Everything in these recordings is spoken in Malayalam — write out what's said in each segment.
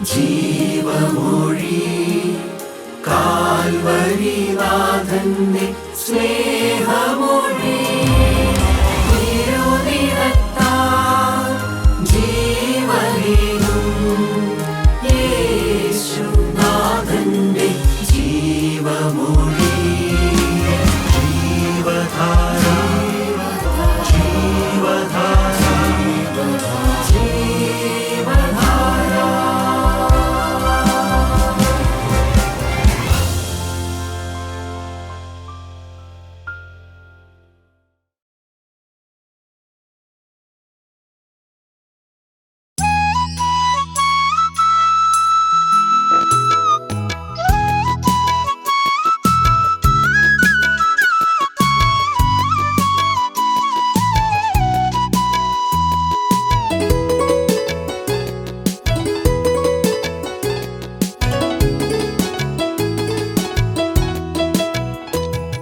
ജീവമൊഴി കാൽവരിനാഥന്റെ സ്നേഹമൊഴി തിരുനിറത്താൽ ജീവനേകും യേശുനാഥന്റെ ജീവമൊഴി ജീവധാര ജീവധാര ജീവധാര.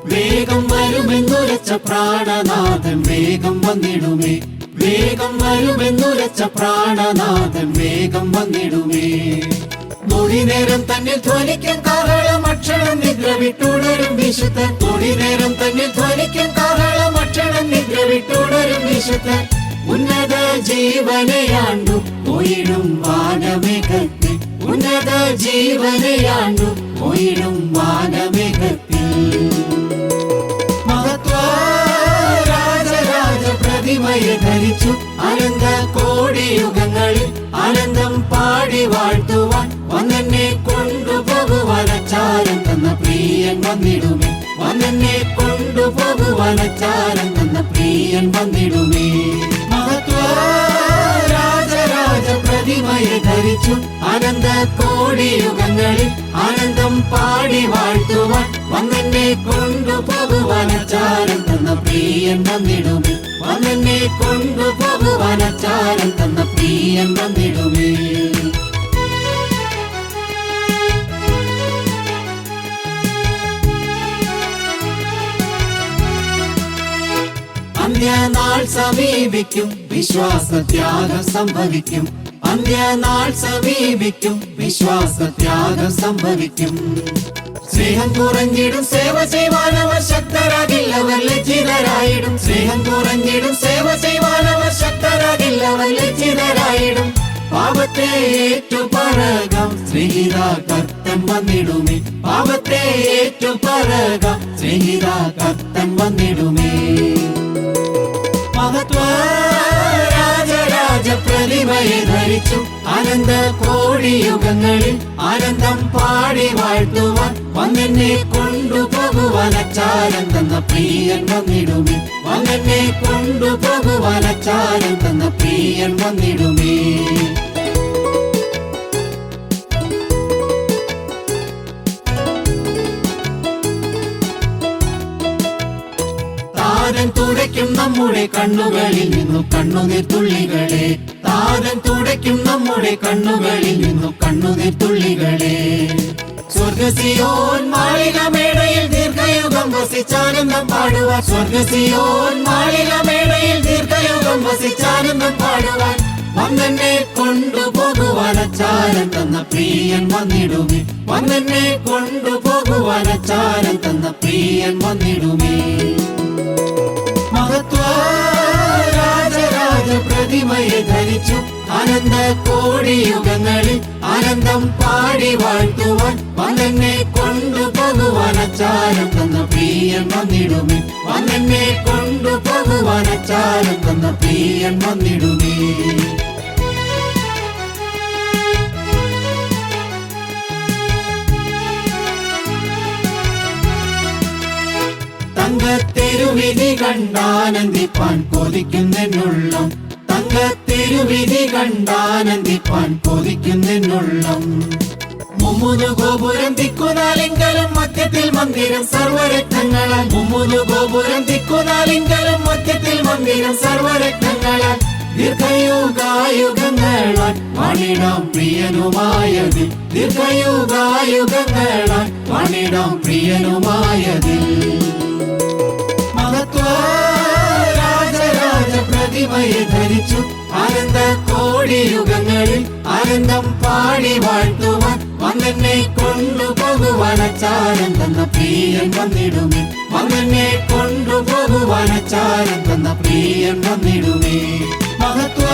വേഗം വരുമെന്നുരച്ച പ്രാണനാഥൻ വേഗം വന്നിടുമേ. വേഗം വരുമെന്നുരച്ച പ്രാണനാഥൻ വേഗം വന്നിടുമേ. മൊഴിനേരം തന്നിൽ ധ്വനിക്കും കാഹളം അക്ഷരം നിദ്ര വിട്ടുണരും വിശുദ്ധൻ. മൊഴിനേരം തന്നിൽ ധ്വനിക്കും കാഹളം അക്ഷരം നിദ്ര വിട്ടുണരും വിശുദ്ധൻ. ഉന്നത ജീവനെയാണ്ടു പോയിടും വാനമേഘത്തിൽ. ഉന്നത ജീവനെയാണ്ടു പോയിടും വാനമേഘത്തിൽ. പ്രതിമയെ ധരിച്ചു അനന്ത കോടിയുഗങ്ങളിൽ ആനന്ദം പാടി വാഴ്ത്തുവാൻ വന്നെന്നെ കൊണ്ടുപോകുവാൻ അച്ചാരം തന്ന പ്രിയൻ വന്നിടുമേ. വന്നെന്നെ കൊണ്ടുപോകുവാൻ അച്ചാരം തന്ന പ്രിയൻ വന്നിടുമേ. മഹത്വ രാജരാജ പ്രതിമയെ ധരിച്ചു അനന്ത കോടിയുഗങ്ങളിൽ ആനന്ദം പാടി വാഴ്ത്തുവാൻ വന്നെന്നെ കൊണ്ടുപോകുവാൻ അച്ചാരം തന്ന പ്രിയൻ വന്നിടുമേ. വന്നെന്നെ കൊണ്ടുപോകുവാൻ അച്ചാരം തന്ന പ്രിയൻ വന്നിടുമേ. അന്ത്യനാൾ സമീപിക്കും വിശ്വാസത്യാഗം സംഭവിക്കും. അന്ത്യനാൾ സമീപിക്കും വിശ്വാസത്യാഗം സംഭവിക്കും. സ്നേഹം കുറഞ്ഞിടും സേവ ചെയ്യുവാനവർ ശക്തരാകില്ലവർ ലജ്ജിതരായിടും. സ്നേഹം കുറഞ്ഞിടും സേവ ചെയ്യുവാനവർ ശക്തരാകില്ലവർ ലജ്ജിതരായിടും. പാപത്തെ ഏറ്റുപറകാം സ്നേഹിത കർത്തൻ വന്നിടുമേ. പാപത്തെ ഏറ്റുപറകാം സ്നേഹിത കർത്തൻ വന്നിടുമേ. മഹത്വ രാജരാജ പ്രതിമയെ ധരിച്ചു അനന്ത കോടിയുഗങ്ങളിൽ ആനന്ദം പാടി വാഴ്ത്തുവാൻ വന്നെന്നെ കൊണ്ടുപോകുവാൻ അച്ചാരം തന്ന പ്രിയൻ വന്നിടുമേ. വന്നെന്നെ കൊണ്ടുപോകുവാൻ അച്ചാരം തന്ന പ്രിയൻ വന്നിടുമേ. താരൻ തുടയ്ക്കും നമ്മുടെ കണ്ണുകളിൽ നിന്നു കണ്ണുനീർ തുള്ളികളെ. താരൻ തുടയ്ക്കും നമ്മുടെ കണ്ണുകളിൽ നിന്നു കണ്ണുനീർ തുള്ളികളെ. സ്വർഗസിയോൻ മാളികമേടയിൽ ദീർഘയുഗം വസിച്ചാനന്ദം പാടുവാൻ. സ്വർഗസിയോൻ മാളികമേടയിൽ ദീർഘയുഗം വസിച്ചാനന്ദം പാടുവാൻ വന്നെന്നെ കൊണ്ടുപോകുവാൻ അച്ചാരം തന്ന പ്രിയൻ വന്നിടുമേ. വന്നെന്നെ കൊണ്ടുപോകുവാൻ അച്ചാരം തന്ന പ്രിയൻ വന്നിടുമേ. മഹത്വ രാജരാജ പ്രതിമയെ ധരിച്ചു അനന്ത കോടിയുഗങ്ങളിൽ ആനന്ദം പാടി വാഴ്ത്തുവാൻ വന്നെന്നെ കൊണ്ടുപോകുവാൻ അച്ചാരം തന്ന പ്രിയൻ വന്നിടുമേ. വന്നെന്നെ കൊണ്ടുപോകുവാൻ അച്ചാരം തന്ന പ്രിയൻ വന്നിടുമേ. തങ്കത്തെരുവിധി കണ്ടാനന്ദിപ്പാൻ കൊതിക്കുന്നെന്നുള്ളം. തങ്കത്തെരുവിധി കണ്ടാനന്ദിപ്പാൻ കൊതിക്കുന്നെന്നുള്ളം. മുമ്മുതു ഗോപുരം ദിക്കുനാലിങ്കലും മധ്യത്തിൽ മന്ദിരം സർവരത്നങ്ങളാൽ. മുമ്മുതു ഗോപുരം ദിക്കുനാലിങ്കലും മധ്യത്തിൽ മന്ദിരം സർവരത്നങ്ങളാൽ. ദീർഘയുഗായുഗങ്ങളാൽ വാണിടാം പ്രിയനുമായതിൽ. ദീർഘയുഗായുഗങ്ങളാൽ വാണിടാം പ്രിയനുമായതിൽ. മഹത്വ രാജരാജ പ്രതിമയെ ധരിച്ചു. ആനന്ദ കോടിയുഗങ്ങളിൽ ആനന്ദം പാടി വാഴ്ത്തുവാൻ വന്നെന്നെ കൊണ്ടുപോകുവാൻ അച്ചാരം തന്ന പ്രിയൻ വന്നിടുമേ. വന്നെന്നെ കൊണ്ടുപോകുവാൻ അച്ചാരം തന്ന പ്രിയൻ വന്നിടുമേ. മഹത്വ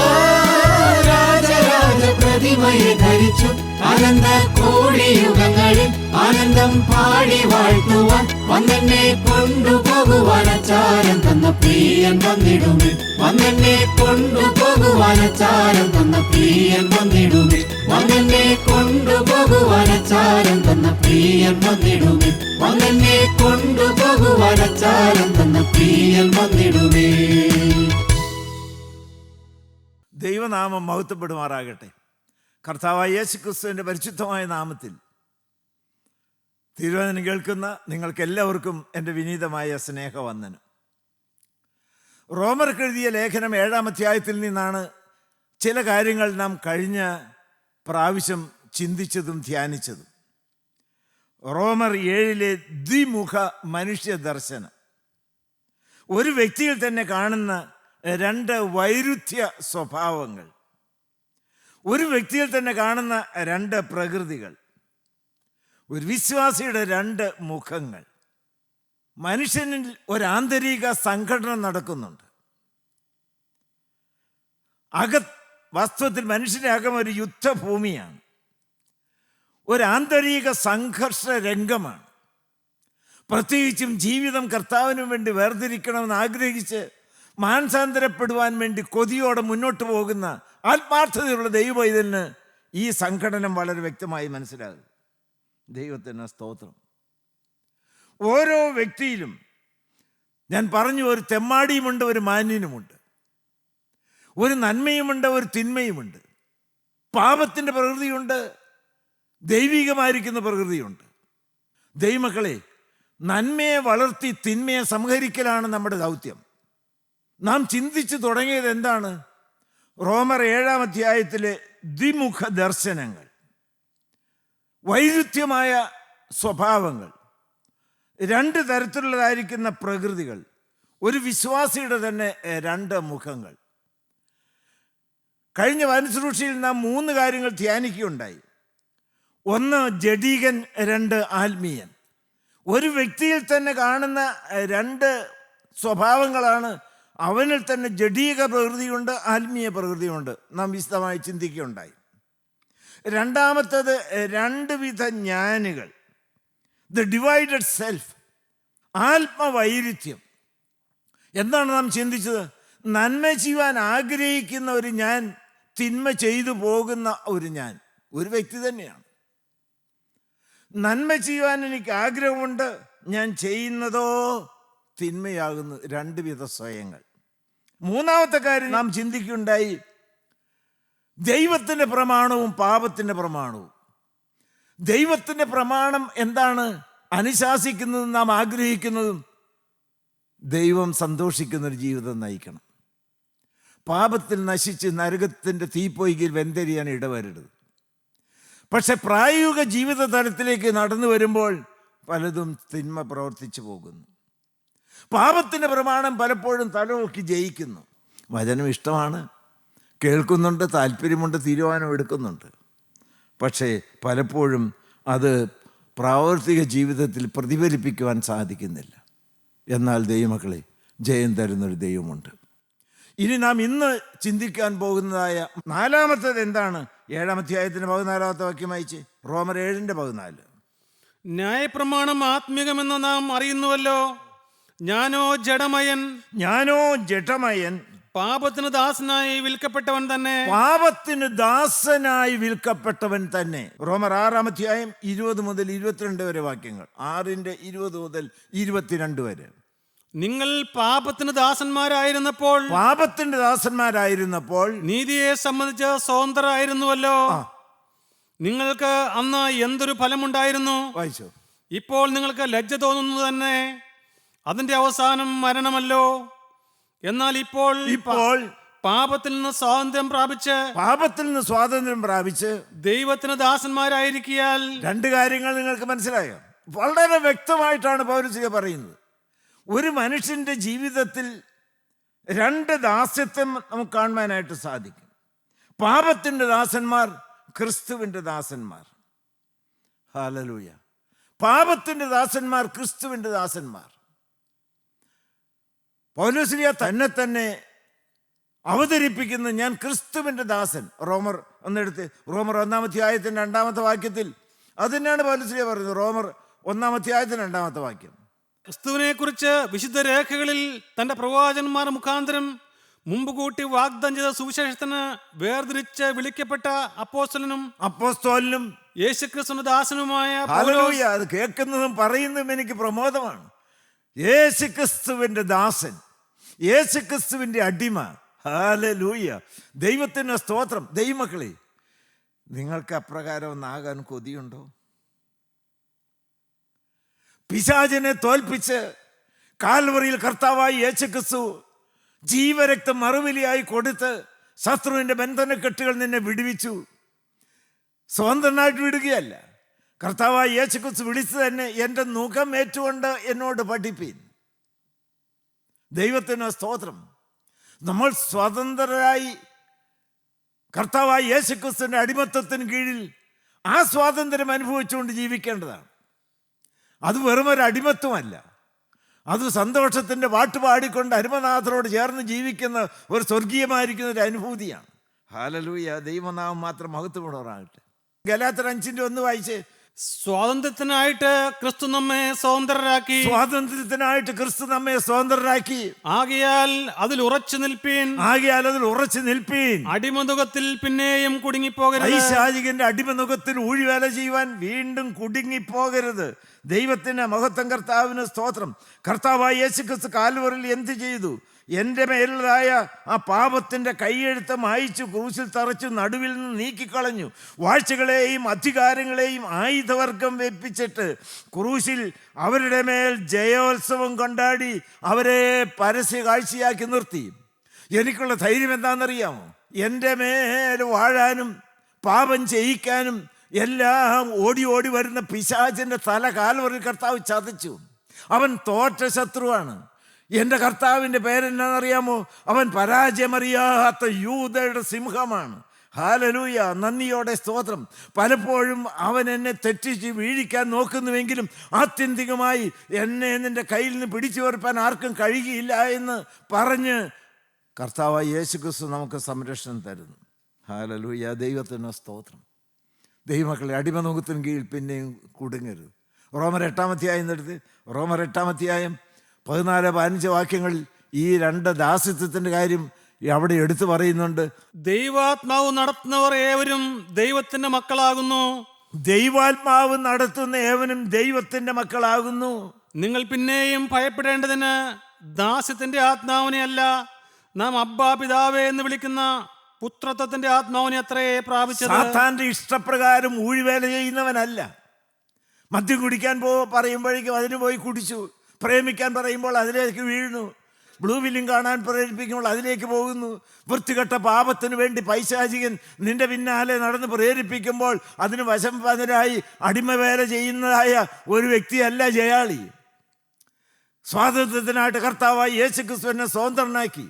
രാജരാജ പ്രതിമയെ ധരിച്ചു. ആനന്ദ കോടിയുഗങ്ങളിൽ ആനന്ദം പാടി വാഴ്ത്തുവാൻ വന്നെന്നെ കൊണ്ടുപോകുവാൻ അച്ചാരം തന്ന പ്രിയൻ വന്നിടുമേ. വന്നെന്നെ കൊണ്ടുപോകുവാൻ അച്ചാരം തന്ന പ്രിയൻ വന്നിടുമേ. വന്നെന്നെ കൊണ്ടുപോകുവാൻ അച്ചാരം തന്ന പ്രിയൻ വന്നിടുമേ. വന്നെന്നെ കൊണ്ടുപോകുവാൻ അച്ചാരം തന്ന പ്രിയൻ വന്നിടുമേ. ദൈവനാമം മഹത്വപ്പെടുമാറാകട്ടെ. കർത്താവായ യേശുക്രിസ്തുവിൻ്റെ പരിശുദ്ധമായ നാമത്തിൽ തിരുവചനം കേൾക്കുന്ന നിങ്ങൾക്കെല്ലാവർക്കും എൻ്റെ വിനീതമായ സ്നേഹവന്ദനം. റോമർക്ക് എഴുതിയ ലേഖനം 7-ാം അധ്യായത്തിൽ നിന്നാണ് ചില കാര്യങ്ങൾ നാം കഴിഞ്ഞ പ്രാവശ്യം ചിന്തിച്ചതും ധ്യാനിച്ചതും. റോമർ 7-ലെ ദ്വിമുഖ മനുഷ്യ ദർശനം. ഒരു വ്യക്തിയിൽ തന്നെ കാണുന്ന രണ്ട് വൈരുദ്ധ്യ സ്വഭാവങ്ങൾ, ഒരു വ്യക്തിയിൽ തന്നെ കാണുന്ന രണ്ട് പ്രകൃതികൾ, ഒരു വിശ്വാസിയുടെ രണ്ട് മുഖങ്ങൾ. മനുഷ്യനിൽ ഒരു ആന്തരിക സംഘടന നടക്കുന്നുണ്ട്. വാസ്തവത്തിൽ മനുഷ്യന്റെ അകം ഒരു യുദ്ധഭൂമിയാണ്, ഒരു ആന്തരിക സംഘർഷ രംഗമാണ്. പ്രത്യേകിച്ചും ജീവിതം കർത്താവിന് വേണ്ടി വേർതിരിക്കണമെന്ന് ആഗ്രഹിച്ച് മാനസാന്തരപ്പെടുവാൻ വേണ്ടി കൊതിയോടെ മുന്നോട്ട് പോകുന്ന ആത്മാർത്ഥതയുള്ള ദൈവവൈതലിന് ഈ സംഘടനം വളരെ വ്യക്തമായി മനസ്സിലാകും. ദൈവത്തിന് സ്തോത്രം. ഓരോ വ്യക്തിയിലും ഞാൻ പറഞ്ഞു, ഒരു തെമ്മാടിയുമുണ്ട്, ഒരു മാന്യനുമുണ്ട്, ഒരു നന്മയുമുണ്ട്, ഒരു തിന്മയുമുണ്ട്. പാപത്തിൻ്റെ പ്രകൃതിയുണ്ട്, ദൈവികമായിരിക്കുന്ന പ്രകൃതിയുണ്ട്. ദൈവമക്കളെ, നന്മയെ വളർത്തി തിന്മയെ സംഹരിക്കലാണ് നമ്മുടെ ദൗത്യം. നാം ചിന്തിച്ചു തുടങ്ങിയത് എന്താണ്? റോമർ 7-ാം അധ്യായത്തിലെ ദ്വിമുഖ ദർശനങ്ങൾ, വൈരുദ്ധ്യമായ സ്വഭാവങ്ങൾ, രണ്ട് തരത്തിലുള്ളതായിരിക്കുന്ന പ്രകൃതികൾ, ഒരു വിശ്വാസിയുടെ തന്നെ രണ്ട് മുഖങ്ങൾ. കഴിഞ്ഞ വചനശുശ്രൂഷയിൽ നാം 3 കാര്യങ്ങൾ ധ്യാനിക്കുകയുണ്ടായി. ഒന്ന് ജഡീകൻ, രണ്ട് ആത്മീയൻ. ഒരു വ്യക്തിയിൽ തന്നെ കാണുന്ന രണ്ട് സ്വഭാവങ്ങളാണ്. അവനിൽ തന്നെ ജഡീക പ്രകൃതിയുണ്ട്, ആത്മീയ പ്രകൃതിയുണ്ട്. നാം വിശദമായി ചിന്തിക്കുകയുണ്ടായി. രണ്ടാമത്തേത് രണ്ട് വിധ ജ്ഞാനികൾ, ദ ഡിവൈഡഡ് സെൽഫ്, ആത്മവൈരുദ്ധ്യം. എന്താണ് നാം ചിന്തിച്ചത്? നന്മ ചെയ്യുവാൻ ആഗ്രഹിക്കുന്ന ഒരു ഞാൻ, തിന്മ ചെയ്തു പോകുന്ന ഒരു ഞാൻ, ഒരു വ്യക്തി തന്നെയാണ്. നന്മ ചെയ്യുവാൻ എനിക്ക് ആഗ്രഹമുണ്ട്, ഞാൻ ചെയ്യുന്നതോ തിന്മയാകുന്നു. രണ്ട് വിധ സ്വയങ്ങൾ. മൂന്നാമത്തെ കാര്യം നാം ചിന്തിക്കുകയുണ്ടായി, ദൈവത്തിൻ്റെ പ്രമാണവും പാപത്തിൻ്റെ പ്രമാണവും. ദൈവത്തിൻ്റെ പ്രമാണം എന്താണ്? അനുശാസിക്കുന്നതും നാം ആഗ്രഹിക്കുന്നതും ദൈവം സന്തോഷിക്കുന്നൊരു ജീവിതം നയിക്കണം. പാപത്തിൽ നശിച്ച് നരകത്തിൻ്റെ തീപ്പൊയ്കയിൽ വെന്തെരിയാൻ ഇടവരരുത്. പക്ഷെ പ്രായോഗിക ജീവിത തലത്തിലേക്ക് നടന്നു വരുമ്പോൾ പലതും തിന്മ പ്രവർത്തിച്ചു പോകുന്നു. പാപത്തിൻ്റെ പ്രമാണം പലപ്പോഴും തലനോക്കി ജയിക്കുന്നു. വചനം ഇഷ്ടമാണ്, കേൾക്കുന്നുണ്ട്, താല്പര്യമുണ്ട്, തീരുമാനം എടുക്കുന്നുണ്ട്. പക്ഷേ പലപ്പോഴും അത് പ്രാവർത്തിക ജീവിതത്തിൽ പ്രതിഫലിപ്പിക്കുവാൻ സാധിക്കുന്നില്ല. എന്നാൽ ദൈവമക്കളെ, ജയം തരുന്നൊരു ദൈവമുണ്ട്. ഇനി നാം ഇന്ന് ചിന്തിക്കാൻ പോകുന്നതായ നാലാമത്തേത് എന്താണ്? 7-ാം അധ്യായത്തിന് 14-ാമത്തെ വാക്യം വായിച്ച്. റോമർ 7-ന്റെ 14. ന്യായപ്രമാണം ആത്മീകമെന്ന് നാം അറിയുന്നുവല്ലോ. ഞാനോ ജഡമയൻ, പാപത്തിന് ദാസനായി വിൽക്കപ്പെട്ടവൻ തന്നെ. പാപത്തിന് ദാസനായി വിൽക്കപ്പെട്ടവൻ തന്നെ. റോമർ 6-ാം അധ്യായം 20 മുതൽ 22 വരെ വാക്യങ്ങൾ. 6-ന്റെ 20 മുതൽ 22 വരെ. നിങ്ങൾ പാപത്തിന് ദാസന്മാരായിരുന്നപ്പോൾ നീതിയെ സംബന്ധിച്ച് സ്വതന്ത്രരായിരുന്നുവല്ലോ. നിങ്ങൾക്ക് അന്ന് എന്തൊരു ഫലമുണ്ടായിരുന്നു? വായിച്ചോ. ഇപ്പോൾ നിങ്ങൾക്ക് ലജ്ജ തോന്നുന്നു തന്നെ. അതിന്റെ അവസാനം മരണമല്ലോ. എന്നാൽ ഇപ്പോൾ പാപത്തിൽ നിന്ന് സ്വാതന്ത്ര്യം പ്രാപിച്ച് ദൈവത്തിന് ദാസന്മാരായിരിക്കാൻ. രണ്ട് കാര്യങ്ങൾ നിങ്ങൾക്ക് മനസ്സിലായോ? വളരെ വ്യക്തമായിട്ടാണ് പൗലോസ് പറയുന്നത്. ഒരു മനുഷ്യൻ്റെ ജീവിതത്തിൽ രണ്ട് ദാസ്യത്വം നമുക്ക് കാണുവാനായിട്ട് സാധിക്കും. പാപത്തിൻ്റെ ദാസന്മാർ, ക്രിസ്തുവിൻ്റെ ദാസന്മാർ. ഹല്ലേലൂയ. പാപത്തിൻ്റെ ദാസന്മാർ, ക്രിസ്തുവിൻ്റെ ദാസന്മാർ. പൗലോസ്ലീഹ തന്നെ അവതരിപ്പിക്കുന്ന ഞാൻ ക്രിസ്തുവിൻ്റെ ദാസൻ. റോമർ ഒന്നെടുത്ത്, റോമർ 1-ാം അധ്യായത്തിൻ്റെ 2-ാമത്തെ വാക്യത്തിൽ അതിനാണ് പൗലോസ്ലീഹ പറയുന്നത്. റോമർ 1-ാം അധ്യായത്തിൻ്റെ 2-ാമത്തെ വാക്യം. ക്രിസ്തുവിനെ കുറിച്ച് വിശുദ്ധ രേഖകളിൽ തന്റെ പ്രവാചകന്മാർ മുഖാന്തരം മുമ്പ് കൂട്ടി വാഗ്ദാനം ചെയ്ത സുവിശേഷത്തിന് വേർതിരിച്ച് വിളിക്കപ്പെട്ട അപ്പോസ്തലനും യേശുക്രിസ്തുവിന്റെ ദാസനുമായ ഹല്ലേലൂയ. അത് കേൾക്കുന്നതും പറയുന്നതും എനിക്ക് പ്രമോദമാണ്. യേശുക്രിസ്തുവിന്റെ ദാസൻ, യേശുക്രിസ്തുവിന്റെ അടിമ. ഹല്ലേലൂയ. ദൈവത്തിന് സ്തോത്രം. ദൈവമക്കളെ, നിങ്ങൾക്ക് അപ്രകാരം ഒന്നാകാൻ കൊതിയുണ്ടോ? പിശാചിനെ തോൽപ്പിച്ച് കാൽവറിയിൽ കർത്താവായി യേശുക്രിസ്തു ജീവരക്തം മറുവിലിയായി കൊടുത്ത് ശത്രുവിൻ്റെ ബന്ധനക്കെട്ടുകൾ നിന്നെ വിടുവിച്ചു. സ്വതന്ത്രനായിട്ട് വിടുകയല്ല, കർത്താവായി യേശുക്രിസ്തു വിളിച്ചു തന്നെ എൻ്റെ മുഖം ഏറ്റുകൊണ്ട് എന്നോട് പഠിപ്പീൻ. ദൈവത്തിന് സ്തോത്രം. നമ്മൾ സ്വതന്ത്രരായി കർത്താവായി യേശുക്രിസ്തുവിൻ്റെ അടിമത്തത്തിന് കീഴിൽ ആ സ്വാതന്ത്ര്യം അനുഭവിച്ചുകൊണ്ട് ജീവിക്കേണ്ടതാണ്. അത് വെറുമൊരു അടിമത്വമല്ല, അത് സന്തോഷത്തിൻ്റെ പാട്ടുപാടിക്കൊണ്ട് അരുമനാഥനോട് ചേർന്ന് ജീവിക്കുന്ന ഒരു സ്വർഗീയമായിരിക്കുന്ന ഒരു അനുഭൂതിയാണ്. ഹല്ലേലൂയ. ദൈവനാമം മാത്രം മഹത്വമുള്ളവരാകട്ടെ. ഗലാത്യർ 5:1 വായിച്ചേ. സ്വാതന്ത്ര്യത്തിനായിട്ട് ക്രിസ്തു നമ്മെ സ്വതന്ത്രരാക്കി. സ്വാതന്ത്ര്യത്തിനായിട്ട് ക്രിസ്തു നമ്മെ സ്വതന്ത്രരാക്കി. ആകയാൽ അതിൽ ഉറച്ചു നിൽപ്പീൻ. അടിമനുഖത്തിൽ പിന്നെയും കുടുങ്ങിപ്പോകരുത്. പൈശാചികന്റെ അടിമനുഖത്തിൽ ഊഴിവേല ചെയ്യുവാൻ വീണ്ടും കുടുങ്ങിപ്പോകരുത്. ദൈവത്തിന് മഹത്വം. കർത്താവിന് സ്തോത്രം. കർത്താവായ യേശുക്രിസ്തു കാൽവറിയിൽ എന്ത് ചെയ്തു? എൻ്റെ മേലുള്ളതായ ആ പാപത്തിൻ്റെ കൈയെഴുത്ത് മായിച്ചു ക്രൂശിൽ തറച്ചു നടുവിൽ നിന്ന് നീക്കിക്കളഞ്ഞു. വാഴ്ചകളെയും അധികാരങ്ങളെയും ആയുധവർഗം വെപ്പിച്ചിട്ട് ക്രൂശിൽ അവരുടെ മേൽ ജയോത്സവം കൊണ്ടാടി അവരെ പരസ്യ കാഴ്ചയാക്കി നിർത്തി. എനിക്കുള്ള ധൈര്യം എന്താണെന്നറിയാമോ? എൻ്റെ മേൽ വാഴാനും പാപം ചെയ്യിക്കാനും എല്ലാം ഓടി ഓടി വരുന്ന പിശാചിൻ്റെ തല കാൽവറിൽ കർത്താവ് ചതച്ചു. അവൻ തോറ്റ ശത്രുവാണ്. എൻ്റെ കർത്താവിൻ്റെ പേരെന്നാണെന്നറിയാമോ? അവൻ പരാജയമറിയാത്ത യൂദയുടെ സിംഹമാണ്. ഹല്ലേലൂയ. നന്ദിയോടെ സ്തോത്രം. പലപ്പോഴും അവൻ എന്നെ തെറ്റിച്ച് വീഴിക്കാൻ നോക്കുന്നുവെങ്കിലും ആത്യന്തികമായി എന്നെ നിൻ്റെ കയ്യിൽ നിന്ന് പിടിച്ചു വരുത്താൻ ആർക്കും കഴിയുകയില്ല എന്ന് പറഞ്ഞ് കർത്താവായ യേശുക്രിസ്തു നമുക്ക് സംരക്ഷണം തരുന്നു. ഹല്ലേലൂയ. ദൈവത്തിന് സ്തോത്രം. ദൈവമക്കളെ, അടിമനുഖത്തിന് കീഴിൽ പിന്നെയും കുടുങ്ങരുത്. റോമർ 8-ാം അധ്യായം എടുത്ത്, റോമർ 8-ാം അധ്യായം 14-15 വാക്യങ്ങളിൽ ഈ രണ്ട് ദാസ്യത്വത്തിൻ്റെ കാര്യം അവിടെ എടുത്തു പറയുന്നുണ്ട്. ദൈവാത്മാവ് നടത്തുന്നവർ ഏവരും ദൈവത്തിന്റെ മക്കളാകുന്നു. ദൈവാത്മാവ് നടത്തുന്ന ഏവനും ദൈവത്തിന്റെ മക്കളാകുന്നു. നിങ്ങൾ പിന്നെയും ഭയപ്പെടേണ്ടതിന് ദാസ്യത്തിന്റെ ആത്മാവിനെ അല്ല, നാം അബ്ബാ പിതാവേ എന്ന് വിളിക്കുന്ന പുത്രത്വത്തിന്റെ ആത്മാവിനെ അത്രേ പ്രാപിച്ചത്. സാത്താന്റെ ഇഷ്ടപ്രകാരം ഊഴിവേല ചെയ്യുന്നവനല്ല. മദ്യം കുടിക്കാൻ പറയുമ്പോഴേക്കും അതിന് പോയി കുടിച്ചു. പ്രേമിക്കാൻ പറയുമ്പോൾ അതിലേക്ക് വീഴുന്നു. ബ്ലൂ ഫിലിം കാണാൻ പ്രേരിപ്പിക്കുമ്പോൾ അതിലേക്ക് പോകുന്നു. വൃത്തികെട്ട പാപത്തിന് വേണ്ടി പൈശാചികൻ നിന്റെ പിന്നാലെ നടന്ന് പ്രേരിപ്പിക്കുമ്പോൾ അതിന് വശംവദനായി അടിമവേല ചെയ്യുന്നതായ ഒരു വ്യക്തിയല്ല ജയാളി. സ്വാതന്ത്ര്യത്തിനായിട്ട് കർത്താവായി യേശുക്രിസ്തുവിനെ സ്വതന്ത്രനാക്കി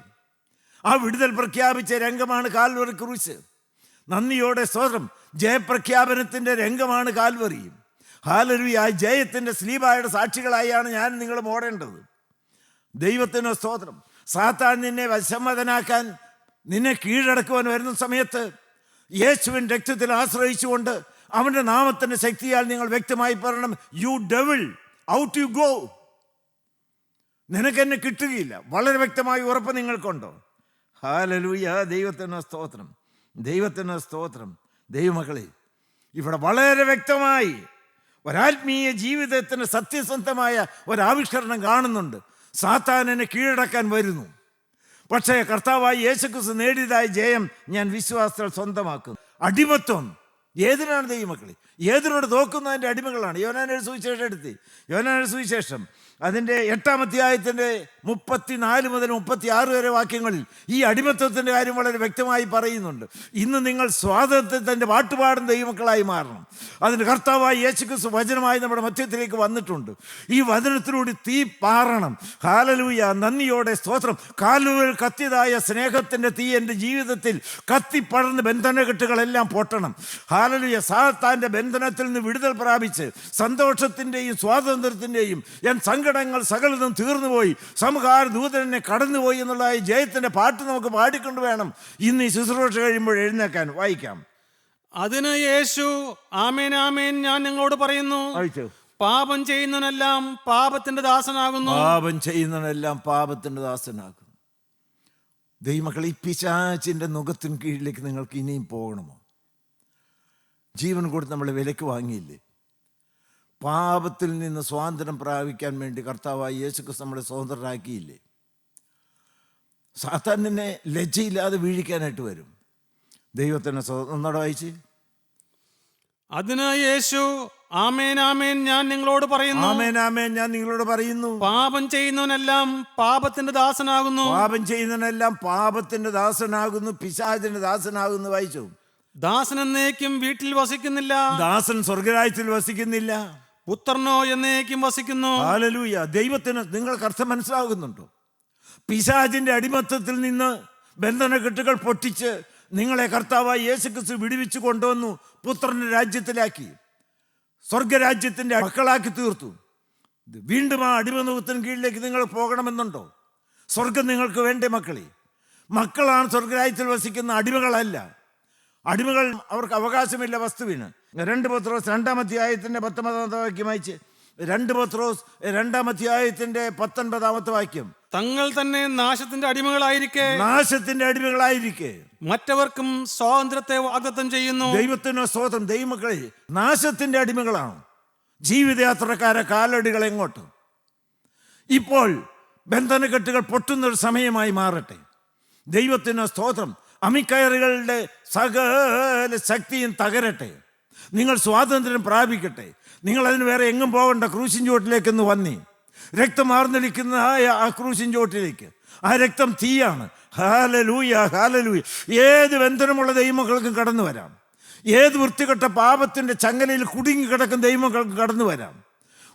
ആ വിടുതൽ പ്രഖ്യാപിച്ച രംഗമാണ് കാൽവറി ക്രൂശ്. നന്ദിയോടെ സ്തോത്രം. ജയപ്രഖ്യാപനത്തിൻ്റെ രംഗമാണ് കാൽവറി. ഹല്ലേലൂയ. ആ ജയത്തിൻ്റെ സ്ലീബായുടെ സാക്ഷികളായാണ് ഞാൻ നിങ്ങളും ഓടേണ്ടത്. ദൈവത്തിന് സ്തോത്രം. സാത്താൻ നിന്നെ വശംവദനാക്കാൻ, നിന്നെ കീഴടക്കുവാൻ വരുന്ന സമയത്ത് യേശുവിൻ രക്തത്തിൽ ആശ്രയിച്ചുകൊണ്ട് അവൻ്റെ നാമത്തിൻ്റെ ശക്തിയാൽ നിങ്ങൾ വ്യക്തമായി പറയണം, you devil, out you go. നിനക്കെന്നെ കിട്ടുകയില്ല. വളരെ വ്യക്തമായി ഉറപ്പ് നിങ്ങൾക്കുണ്ടോ? ഹല്ലേലൂയ. ദൈവത്തിന് സ്തോത്രം. ദൈവത്തിന് സ്തോത്രം. ദൈവമക്കളെ, ഇവിടെ വളരെ വ്യക്തമായി ഒരാത്മീയ ജീവിതത്തിന് സത്യസന്ധമായ ഒരാവിഷ്കരണം കാണുന്നുണ്ട്. സാത്താനെ കീഴടക്കാൻ വരുന്നു. പക്ഷേ കർത്താവായി യേശുക്രിസ്തു നേടിയതായ ജയം ഞാൻ വിശ്വാസത്തിൽ സ്വന്തമാക്കുന്നു. അടിമത്വം ഏതിനാണ് ദൈവമക്കളെ? ഏതിനോട് നോക്കുന്നതിൻ്റെ അടിമകളാണ്. യോഹന്നാന്റെ സുവിശേഷം എടുത്ത്, യോഹന്നാന്റെ സുവിശേഷം അതിൻ്റെ 8-ാം അധ്യായത്തിൻ്റെ 34 മുതൽ 36 വരെ വാക്യങ്ങളിൽ ഈ അടിമത്വത്തിൻ്റെ കാര്യം വളരെ വ്യക്തമായി പറയുന്നുണ്ട്. ഇന്ന് നിങ്ങൾ സ്വാതന്ത്ര്യത്തിൻ്റെ പാട്ടുപാടും ദൈവമക്കളായി മാറണം. അതിന് കർത്താവായ യേശുക്രിസ്തു വചനമായി നമ്മുടെ മധ്യത്തിലേക്ക് വന്നിട്ടുണ്ട്. ഈ വചനത്തിലൂടെ തീ പാറണം. ഹല്ലേലൂയ, നന്ദിയോടെ സ്തോത്രം. കാലുകൾ കത്തിയതായ സ്നേഹത്തിൻ്റെ തീ എൻ്റെ ജീവിതത്തിൽ കത്തിപ്പടർന്ന് ബന്ധനകെട്ടുകളെല്ലാം പൊട്ടണം. ഹല്ലേലൂയ, സാത്താൻ്റെ ബന്ധനത്തിൽ നിന്ന് വിടുതൽ പ്രാപിച്ച് സന്തോഷത്തിൻ്റെയും സ്വാതന്ത്ര്യത്തിൻ്റെയും സങ്കടങ്ങൾ സകലതും തീർന്നുപോയി, സംഹാര ദൂതനെ കടന്നുപോയി എന്നുള്ള ഈ ജയത്തിൻ്റെ പാട്ട് നമുക്ക് പാടിക്കൊണ്ട് വേണം ഇന്ന് ഈ ശുശ്രൂഷ കഴിയുമ്പോൾ എഴുന്നേക്കാൻ. വായിക്കാം. അതിന് യേശു, ആമേൻ ആമേൻ ഞാൻ നിങ്ങളോട് പറയുന്നു, പാപം ചെയ്യുന്നവനെല്ലാം പാപത്തിന്റെ ദാസനാകുന്നു. പാപം ചെയ്യുന്നവനെല്ലാം പാപത്തിന്റെ ദാസനാകുന്നു. ദൈവമക്കൾ, ഈ പിശാചിന്റെ നുകത്തിന് കീഴിലേക്ക് നിങ്ങൾക്ക് ഇനിയും പോകണമോ? ജീവൻ കൊടുത്ത് നമ്മളെ വിലക്ക് വാങ്ങിയില്ലേ? പാപത്തിൽ നിന്ന് സ്വാതന്ത്ര്യം പ്രാപിക്കാൻ വേണ്ടി കർത്താവായ യേശുക്രിസ്തു നമ്മളെ സ്വതന്ത്രരാക്കിയില്ലേ? സാത്താൻ നിന്നെ ലജ്ജയില്ലാതെ വീഴിക്കാനായിട്ട് വരും. ദൈവത്തിന് ഒന്നോടെ വായിച്ച്. അതിന് യേശു, ആമേൻ ആമേൻ ഞാൻ നിങ്ങളോട് പറയുന്നു, ആമേൻ ആമേൻ ഞാൻ നിങ്ങളോട് പറയുന്നു, പാപം ചെയ്യുന്നവനെല്ലാം പാപത്തിന്റെ ദാസനാകുന്നു. പാപം ചെയ്യുന്നവനെല്ലാം പാപത്തിന്റെ ദാസനാകുന്നു, പിശാചിന്റെ ദാസനാകുന്നു. വായിച്ചു. ദാസൻ എന്നേക്കും വീട്ടിൽ വസിക്കുന്നില്ല, ദാസൻ സ്വർഗരാജ്യത്തിൽ വസിക്കുന്നില്ല, പുത്രനോ എന്നേക്കും വസിക്കുന്നു. ഹല്ലേലൂയ. ദൈവത്തിന് നിങ്ങൾക്ക് അർത്ഥം മനസ്സിലാകുന്നുണ്ടോ? പിശാചിന്റെ അടിമത്തത്തിൽ നിന്ന് ബന്ധനകെട്ടുകൾ പൊട്ടിച്ച് നിങ്ങളെ കർത്താവായ യേശുക്രിസ്തു വിടുവിച്ചു കൊണ്ടുവന്നു, പുത്രന്റെ രാജ്യത്തിലാക്കി, സ്വർഗരാജ്യത്തിന്റെ മക്കളാക്കി തീർത്തു. വീണ്ടും ആ അടിമനുഖത്തിന് കീഴിലേക്ക് നിങ്ങൾ പോകണമെന്നുണ്ടോ? സ്വർഗം നിങ്ങൾക്ക് വേണ്ടേ മക്കളെ? മക്കളാണ് സ്വർഗരാജ്യത്തിൽ വസിക്കുന്ന, അടിമകളല്ല. അടിമകൾ, അവർക്ക് അവകാശമില്ല വസ്തുവിന്. 2 പത്രോസ് 2-ാം അധ്യായത്തിന്റെ 19-ാമത്തെ വാക്യം വായിച്ച്. 2 പത്രോസ് 2-ാം അധ്യായത്തിന്റെ 19-ാമത്തെ വാക്യം. തങ്ങൾ തന്നെ നാശത്തിന്റെ അടിമകളായിരിക്കെ, നാശത്തിന്റെ അടിമകളായിരിക്കെ മറ്റവർക്കും സ്വാതന്ത്ര്യത്തെ വാഗ്ദത്തം ചെയ്യുന്നു. ദൈവത്തിന് സ്തോത്രം. ദൈവമക്കളെ, നാശത്തിന്റെ അടിമകളാണ് ജീവിതയാത്രക്കാരെ കാലടികൾ എങ്ങോട്ട്? ഇപ്പോൾ ബന്ധനകെട്ടുകൾ പൊട്ടുന്നൊരു സമയമായി മാറട്ടെ. ദൈവത്തിന് സ്തോത്രം. അമിക്കയറുകളുടെ സകല ശക്തിയും തകരട്ടെ. നിങ്ങൾ സ്വാതന്ത്ര്യം പ്രാപിക്കട്ടെ. നിങ്ങൾ അതിന് വേറെ എങ്ങും പോകണ്ട. ക്രൂശിൻ ചോട്ടിലേക്കൊന്ന് വന്നി, രക്തം ആർന്നടിക്കുന്ന ആ ക്രൂശിൻ ചോട്ടിലേക്ക്. ആ രക്തം തീയാണ്. Hallelujah, hallelujah. ഏത് ബന്ധനമുള്ള ദൈവമക്കൾക്കും കടന്നു വരാം. ഏത് വൃത്തികെട്ട പാപത്തിൻ്റെ ചങ്ങലയിൽ കുടുങ്ങി കിടക്കുന്ന ദൈവമക്കൾക്ക് കടന്നു വരാം.